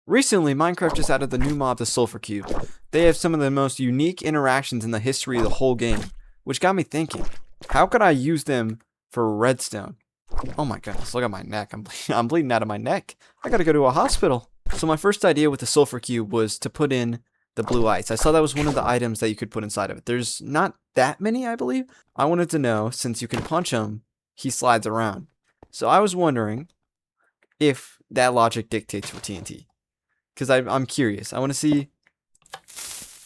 Recently, Minecraft just added the new mob, the Sulfer Cube. They have some of the most unique interactions in the history of the whole game, which got me thinking, how could I use them for redstone? Oh my goodness, look at my neck. I'm bleeding out of my neck. I gotta go to a hospital. So my first idea with the Sulfer Cube was to put in the blue ice. I saw that was one of the items that you could put inside of it. There's not that many, I believe. I wanted to know, since you can punch him, he slides around. So I was wondering if that logic dictates for TNT. Because I'm curious. I want to see,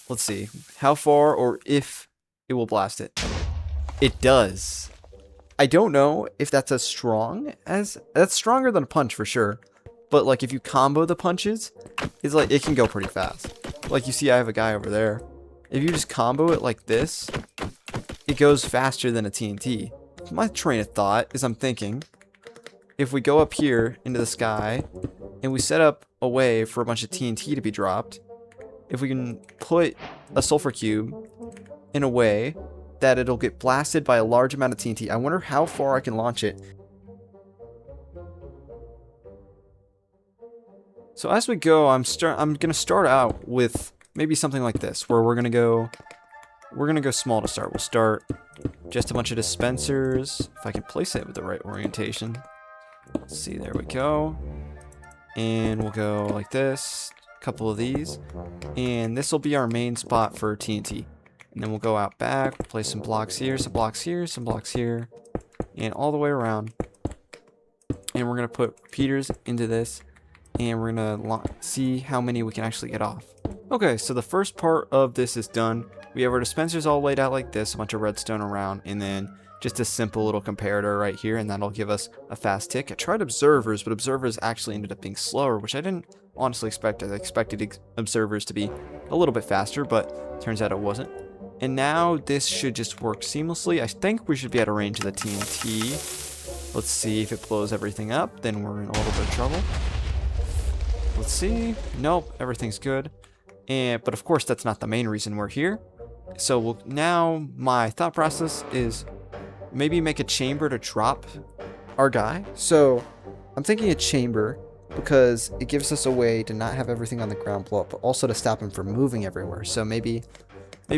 let's see, how far or if it will blast it. It does. I don't know if that's as strong as, that's stronger than a punch for sure. But like if you combo the punches, it's like, it can go pretty fast. Like you see I have a guy over there. If you just combo it like this, it goes faster than a TNT. My train of thought is I'm thinking, if we go up here into the sky, and we set up a way for a bunch of TNT to be dropped, if we can put a Sulfur Cube in a way that it'll get blasted by a large amount of TNT. I wonder how far I can launch it. So as we go, I'm gonna start out with maybe something like this, where we're gonna go small to start. We'll start just a bunch of dispensers. If I can place it with the right orientation. Let's see, there we go. And we'll go like this, a couple of these, and this will be our main spot for TNT. And then we'll go out back, we'll place some blocks here, some blocks here, some blocks here, and all the way around. And we're going to put repeaters into this, and we're going to see how many we can actually get off. Okay, so the first part of this is done. We have our dispensers all laid out like this, a bunch of redstone around, and then just a simple little comparator right here, and that'll give us a fast tick. I tried observers, but observers actually ended up being slower, which I didn't honestly expect. I expected observers to be a little bit faster, but turns out it wasn't. And now this should just work seamlessly. I think we should be at a range of the TNT. Let's see if it blows everything up, then we're in a little bit of trouble. Let's see. Nope, everything's good. But of course, that's not the main reason we're here. So now my thought process is maybe make a chamber to drop our guy. So I'm thinking a chamber because it gives us a way to not have everything on the ground blow up, but also to stop him from moving everywhere. So maybe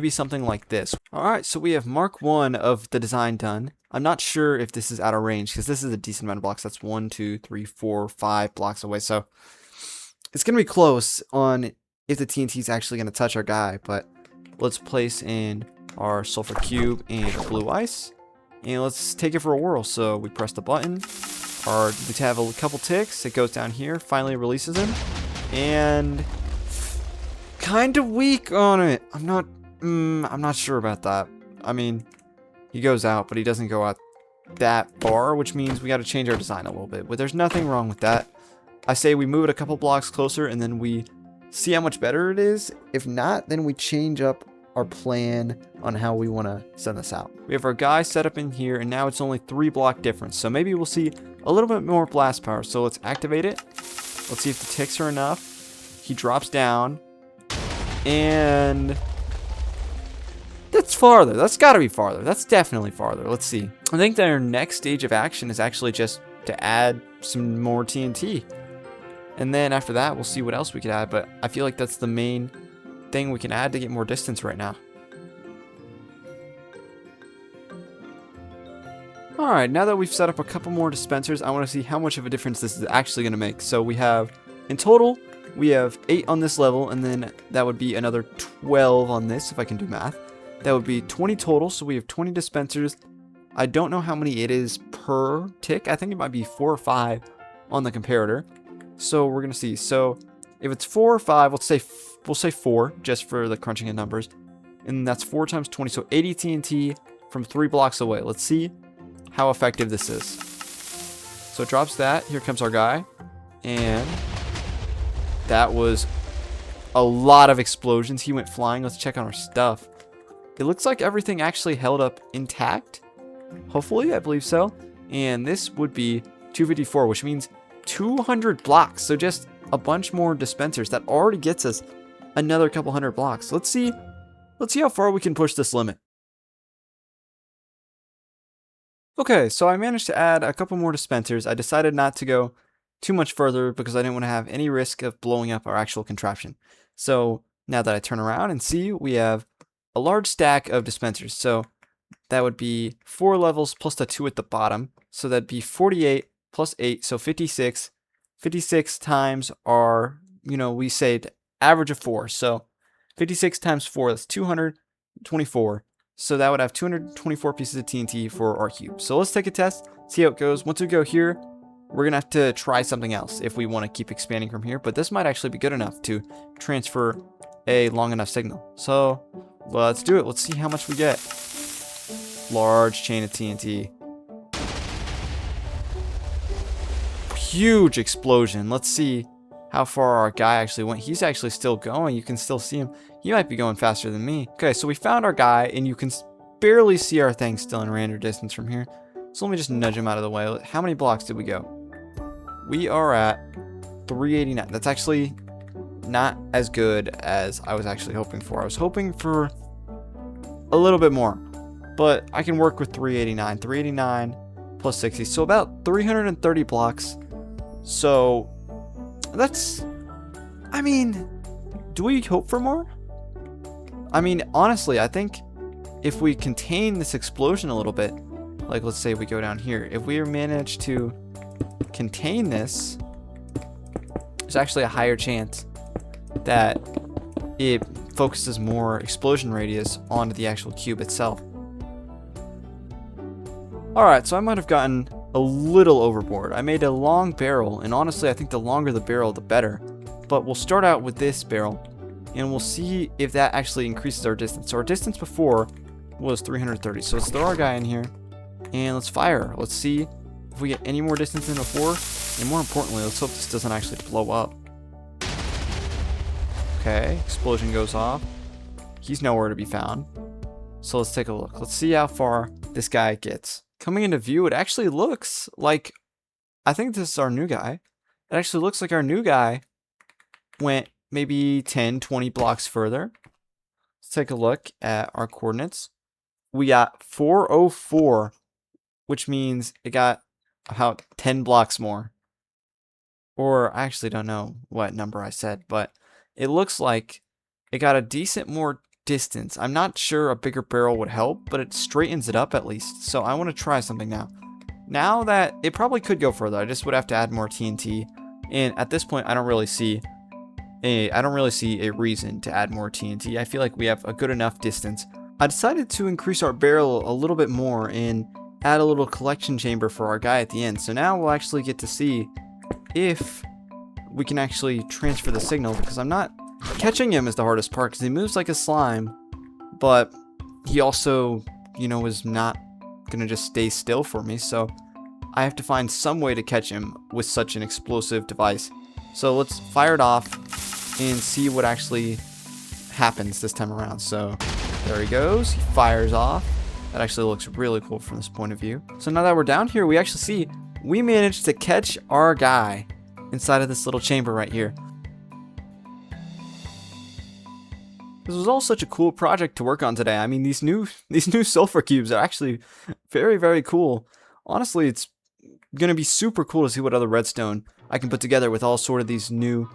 something like this. All right, so we have Mark 1 of the design done. I'm not sure if this is out of range because this is a decent amount of blocks. That's 1, 2, 3, 4, 5 blocks away. So it's going to be close on if the TNT is actually going to touch our guy. But let's place in our Sulfur Cube and blue ice. And let's take it for a whirl. So we press the button. We have a couple ticks. It goes down here. Finally releases him. And kind of weak on it. I'm not sure about that. I mean, he goes out, but he doesn't go out that far, which means we got to change our design a little bit. But there's nothing wrong with that. I say we move it a couple blocks closer, and then we see how much better it is. If not, then we change up our plan on how we want to send this out. We have our guy set up in here, and now it's only 3 block difference. So maybe we'll see a little bit more blast power. So let's activate it. Let's see if the ticks are enough. He drops down, and that's farther. That's got to be farther. That's definitely farther. Let's see. I think that our next stage of action is actually just to add some more TNT. And then after that, we'll see what else we could add. But I feel like that's the main thing we can add to get more distance right now. Alright, now that we've set up a couple more dispensers, I want to see how much of a difference this is actually going to make. So we have, in total, we have 8 on this level, and then that would be another 12 on this, if I can do math. That would be 20 total, so we have 20 dispensers. I don't know how many it is per tick. I think it might be 4 or 5 on the comparator. So we're going to see. So if it's 4 or 5, we'll say 4, just for the crunching of numbers. And that's 4 times 20, so 80 TNT from 3 blocks away. Let's see how effective this is. So it drops that. Here comes our guy. And that was a lot of explosions. He went flying. Let's check on our stuff. It looks like everything actually held up intact. Hopefully, I believe so. And this would be 254, which means 200 blocks. So just a bunch more dispensers. That already gets us another couple hundred blocks. Let's see how far we can push this limit. Okay, so I managed to add a couple more dispensers. I decided not to go too much further because I didn't want to have any risk of blowing up our actual contraption. So now that I turn around and see, we have a large stack of dispensers. So that would be 4 levels plus the 2 at the bottom. So that'd be 48 plus 8, so 56. 56 times our, we said average of 4. So 56 times 4, that's 224. So that would have 224 pieces of TNT for our cube. So let's take a test, see how it goes. Once we go here, we're going to have to try something else if we want to keep expanding from here. But this might actually be good enough to transfer a long enough signal. So let's do it. Let's see how much we get. Large chain of TNT. Huge explosion. Let's see how far our guy actually went. He's actually still going. You can still see him. He might be going faster than me. Okay, so we found our guy, and you can barely see our thing still in random distance from here. So let me just nudge him out of the way. How many blocks did we go? We are at 389. That's actually not as good as I was actually hoping for. I was hoping for a little bit more, but I can work with 389. 389 plus 60, so about 330 blocks. So that's, I mean, do we hope for more? I mean, honestly, I think if we contain this explosion a little bit, like let's say we go down here, if we manage to contain this, there's actually a higher chance that it focuses more explosion radius onto the actual cube itself. Alright, so I might have gotten a little overboard. I made a long barrel, and honestly I think the longer the barrel the better. But we'll start out with this barrel, and we'll see if that actually increases our distance. So our distance before was 330, so let's throw our guy in here, and let's fire. Let's see if we get any more distance than before, and more importantly, let's hope this doesn't actually blow up. Okay, explosion goes off. He's nowhere to be found. So let's take a look. Let's see how far this guy gets. Coming into view, it actually looks like, I think this is our new guy. It actually looks like our new guy went maybe 10, 20 blocks further. Let's take a look at our coordinates. We got 404, which means it got about 10 blocks more. Or I actually don't know what number I said, but it looks like it got a decent more distance. I'm not sure a bigger barrel would help, but it straightens it up at least. So I want to try something now. Now that it probably could go further, I just would have to add more TNT. And at this point, I don't really see a reason to add more TNT. I feel like we have a good enough distance. I decided to increase our barrel a little bit more and add a little collection chamber for our guy at the end. So now we'll actually get to see if we can actually transfer the signal, because I'm not catching him is the hardest part, because he moves like a slime, but he also, is not gonna just stay still for me, so I have to find some way to catch him with such an explosive device. So let's fire it off and see what actually happens this time around. So there he goes, he fires off. That actually looks really cool from this point of view. So now that we're down here, we actually see we managed to catch our guy inside of this little chamber right here. This was all such a cool project to work on today. I mean, these new sulfur cubes are actually very, very cool. Honestly, it's gonna be super cool to see what other redstone I can put together with all sort of these new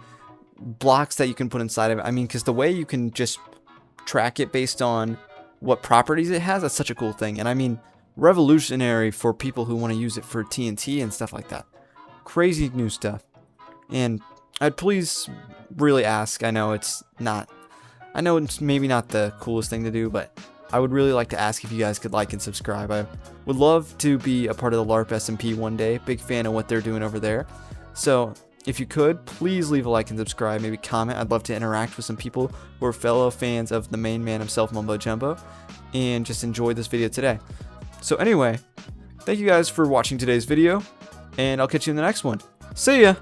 blocks that you can put inside of it. I mean, because the way you can just track it based on what properties it has, that's such a cool thing. And I mean, revolutionary for people who want to use it for TNT and stuff like that. Crazy new stuff. And I'd please really ask, I know it's maybe not the coolest thing to do, but I would really like to ask if you guys could like and subscribe. I would love to be a part of the LARP SMP one day. Big fan of what they're doing over there. So if you could, please leave a like and subscribe, maybe comment. I'd love to interact with some people who are fellow fans of the main man himself, Mumbo Jumbo, and just enjoy this video today. So anyway, thank you guys for watching today's video, and I'll catch you in the next one. See ya!